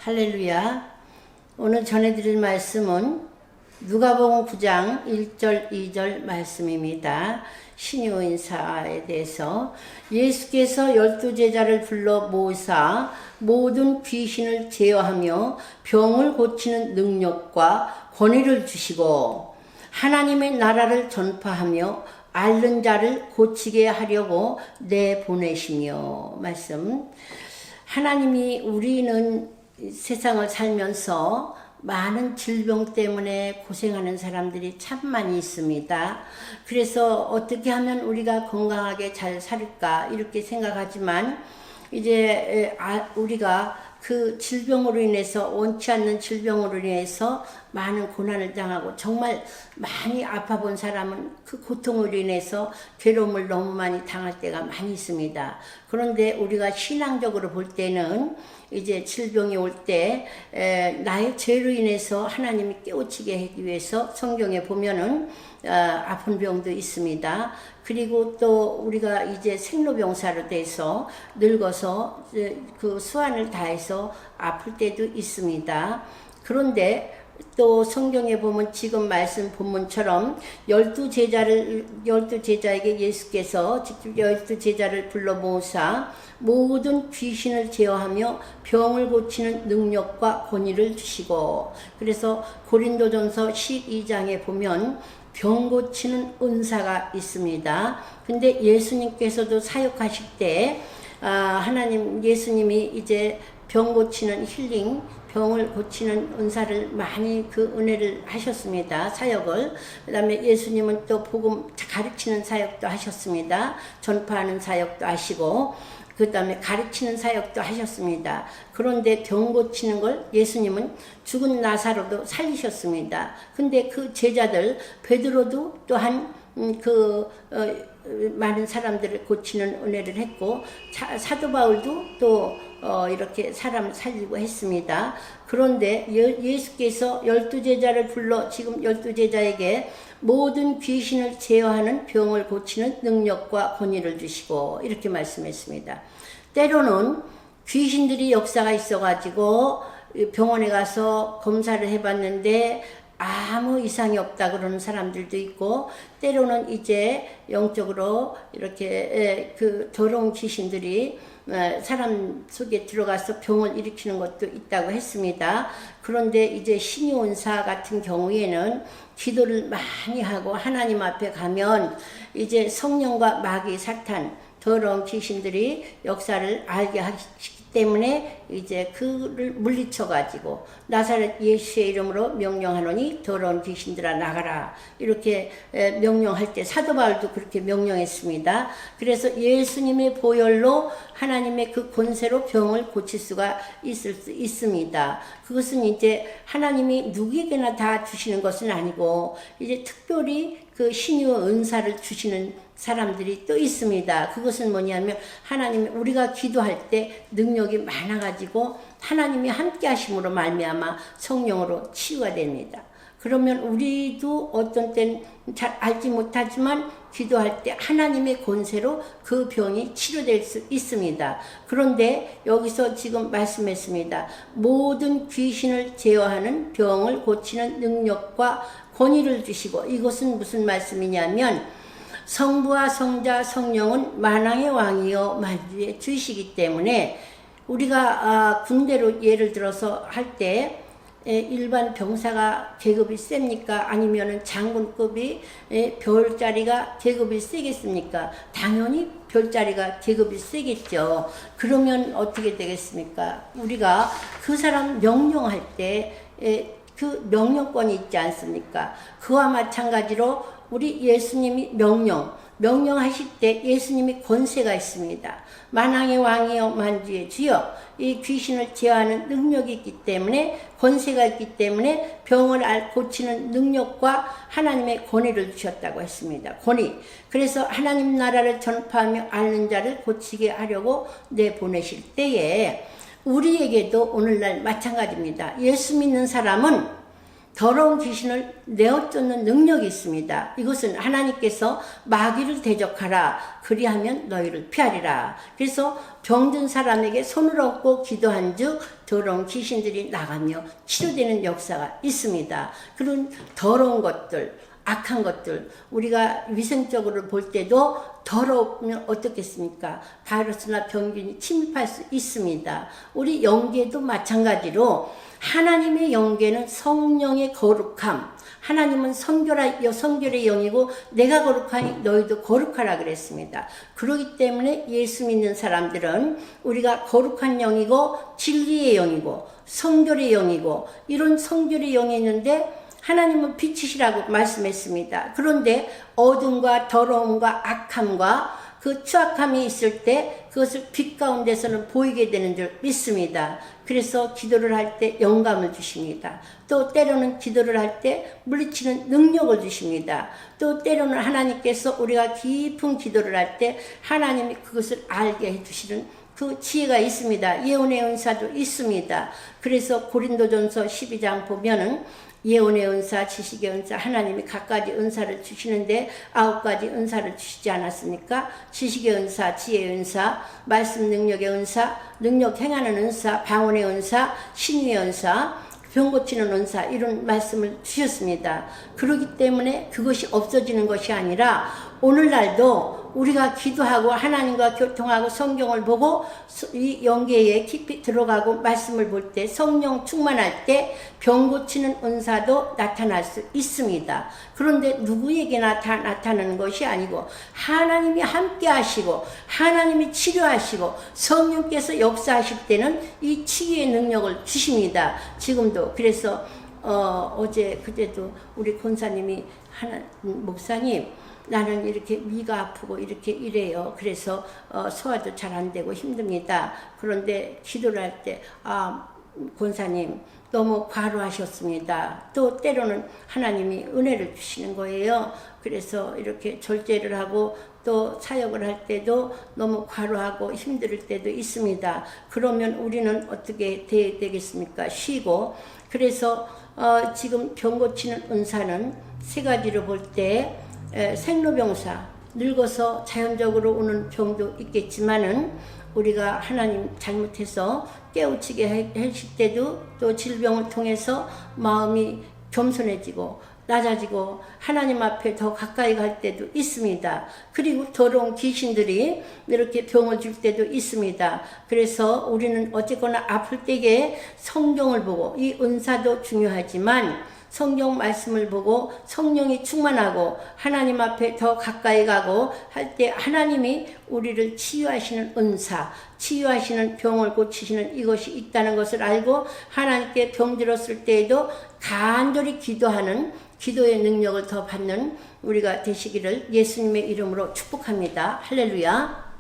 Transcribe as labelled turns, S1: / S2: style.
S1: 할렐루야. 오늘 전해드릴 말씀은 누가복음 9장 1절 2절 말씀입니다. 신유 인사에 대해서 예수께서 12제자를 불러 모으사 모든 귀신을 제어하며 병을 고치는 능력과 권위를 주시고 하나님의 나라를 전파하며 앓는 자를 고치게 하려고 내보내시며 말씀. 하나님이 우리는 세상을 살면서 많은 질병 때문에 고생하는 사람들이 참 많이 있습니다. 그래서 어떻게 하면 우리가 건강하게 잘 살까 이렇게 생각하지만 이제 우리가 그 질병으로 인해서 원치 않는 질병으로 인해서 많은 고난을 당하고 정말 많이 아파 본 사람은 그 고통으로 인해서 괴로움을 너무 많이 당할 때가 많이 있습니다. 그런데 우리가 신앙적으로 볼 때는 이제 질병이 올 때 나의 죄로 인해서 하나님이 깨우치게 하기 위해서 성경에 보면은 아픈 병도 있습니다. 그리고 또 우리가 이제 생로병사로 돼서 늙어서 그 수완을 다해서 아플 때도 있습니다. 그런데 또 성경에 보면 지금 말씀 본문처럼 12제자에게 예수께서 직접 12제자를 불러 모으사 모든 귀신을 제어하며 병을 고치는 능력과 권위를 주시고, 그래서 고린도전서 12장에 보면 병 고치는 은사가 있습니다. 근데 예수님께서도 사역하실 때 예수님이 이제 병 고치는 힐링, 병을 고치는 은사를 많이 그 은혜를 하셨습니다. 사역을. 그 다음에 예수님은 또 복음 가르치는 사역도 하셨습니다. 전파하는 사역도 하시고 그 다음에 가르치는 사역도 하셨습니다. 그런데 병 고치는 걸 예수님은 죽은 나사로도 살리셨습니다. 근데 그 제자들 베드로도 또한 많은 사람들을 고치는 은혜를 했고 사도 바울도 또 이렇게 사람을 살리고 했습니다. 그런데 예수께서 12제자를 불러 지금 12제자에게 모든 귀신을 제어하는 병을 고치는 능력과 권위를 주시고 이렇게 말씀했습니다. 때로는 귀신들이 역사가 있어가지고 병원에 가서 검사를 해봤는데 아무 이상이 없다 그러는 사람들도 있고, 때로는 이제 영적으로 이렇게 그 더러운 귀신들이 사람 속에 들어가서 병을 일으키는 것도 있다고 했습니다. 그런데 이제 신유은사 같은 경우에는 기도를 많이 하고 하나님 앞에 가면 이제 성령과 마귀, 사탄, 더러운 귀신들이 역사를 알게 하시기 때문에 이제 그를 물리쳐가지고 나사렛 예수의 이름으로 명령하노니 더러운 귀신들아 나가라 이렇게 명령할 때 사도 바울도 그렇게 명령했습니다. 그래서 예수님의 보혈로 하나님의 그 권세로 병을 고칠 수가 있을 수 있습니다. 그것은 이제 하나님이 누구에게나 다 주시는 것은 아니고 이제 특별히 그 신유 은사를 주시는 사람들이 또 있습니다. 그것은 뭐냐면 하나님이 우리가 기도할 때 능력이 많아가지고 하나님이 함께 하심으로 말미암아 성령으로 치유가 됩니다. 그러면 우리도 어떤 때는 잘 알지 못하지만 기도할 때 하나님의 권세로 그 병이 치료될 수 있습니다. 그런데 여기서 지금 말씀했습니다. 모든 귀신을 제어하는 병을 고치는 능력과 권위를 주시고, 이것은 무슨 말씀이냐면 성부와 성자 성령은 만왕의 왕이요 만주의 주이시기 때문에 우리가 군대로 예를 들어서 할 때 일반 병사가 계급이 셉니까? 아니면은 장군급이 별자리가 계급이 세겠습니까? 당연히 별자리가 계급이 세겠죠. 그러면 어떻게 되겠습니까? 우리가 그 사람 명령할 때 그 명령권이 있지 않습니까? 그와 마찬가지로 우리 예수님이 명령하실 때 예수님이 권세가 있습니다. 만왕의 왕이여 만주의 주여, 이 귀신을 제어하는 능력이 있기 때문에, 권세가 있기 때문에 병을 고치는 능력과 하나님의 권위를 주셨다고 했습니다. 권위. 그래서 하나님 나라를 전파하며 앓는 자를 고치게 하려고 내보내실 때에 우리에게도 오늘날 마찬가지입니다. 예수 믿는 사람은 더러운 귀신을 내어쫓는 능력이 있습니다. 이것은 하나님께서 마귀를 대적하라. 그리하면 너희를 피하리라. 그래서 병든 사람에게 손을 얹고 기도한 즉 더러운 귀신들이 나가며 치료되는 역사가 있습니다. 그런 더러운 것들, 악한 것들, 우리가 위생적으로 볼 때도 더러우면 어떻겠습니까? 바이러스나 병균이 침입할 수 있습니다. 우리 영계도 마찬가지로 하나님의 영계는 성령의 거룩함, 하나님은 성결의 영이고 내가 거룩하니 너희도 거룩하라 그랬습니다. 그렇기 때문에 예수 믿는 사람들은 우리가 거룩한 영이고 진리의 영이고 성결의 영이고 이런 성결의 영이 있는데 하나님은 빛이시라고 말씀했습니다. 그런데 어둠과 더러움과 악함과 그 추악함이 있을 때 그것을 빛 가운데서는 보이게 되는 줄 믿습니다. 그래서 기도를 할 때 영감을 주십니다. 또 때로는 기도를 할 때 물리치는 능력을 주십니다. 또 때로는 하나님께서 우리가 깊은 기도를 할 때 하나님이 그것을 알게 해주시는 그 지혜가 있습니다. 예언의 은사도 있습니다. 그래서 고린도전서 12장 보면은 예언의 은사, 지식의 은사, 하나님이 각가지 은사를 주시는데 9가지 은사를 주시지 않았습니까? 지식의 은사, 지혜의 은사, 말씀 능력의 은사, 능력 행하는 은사, 방언의 은사, 신유의 은사, 병 고치는 은사 이런 말씀을 주셨습니다. 그렇기 때문에 그것이 없어지는 것이 아니라 오늘날도 우리가 기도하고 하나님과 교통하고 성경을 보고 이 영계에 깊이 들어가고 말씀을 볼 때 성령 충만할 때 병 고치는 은사도 나타날 수 있습니다. 그런데 누구에게나 다 나타나는 것이 아니고 하나님이 함께 하시고 하나님이 치료하시고 성령께서 역사하실 때는 이 치유의 능력을 주십니다. 지금도 그래서 어제 그제도 우리 권사님이 목사님 나는 이렇게 위가 아프고 이렇게 이래요. 그래서 소화도 잘 안 되고 힘듭니다. 그런데 기도를 할 때 권사님 너무 과로하셨습니다. 또 때로는 하나님이 은혜를 주시는 거예요. 그래서 이렇게 절제를 하고 또 사역을 할 때도 너무 과로하고 힘들 때도 있습니다. 그러면 우리는 어떻게 되겠습니까? 쉬고. 그래서 지금 병 고치는 은사는 세 가지로 볼 때 생로병사, 늙어서 자연적으로 오는 병도 있겠지만은 우리가 하나님 잘못해서 깨우치게 하실 때도 또 질병을 통해서 마음이 겸손해지고 낮아지고 하나님 앞에 더 가까이 갈 때도 있습니다. 그리고 더러운 귀신들이 이렇게 병을 줄 때도 있습니다. 그래서 우리는 어쨌거나 아플 때에 성경을 보고 이 은사도 중요하지만 성경 말씀을 보고 성령이 충만하고 하나님 앞에 더 가까이 가고 할 때 하나님이 우리를 치유하시는 은사, 치유하시는 병을 고치시는 이것이 있다는 것을 알고 하나님께 병들었을 때에도 간절히 기도하는 기도의 능력을 더 받는 우리가 되시기를 예수님의 이름으로 축복합니다. 할렐루야.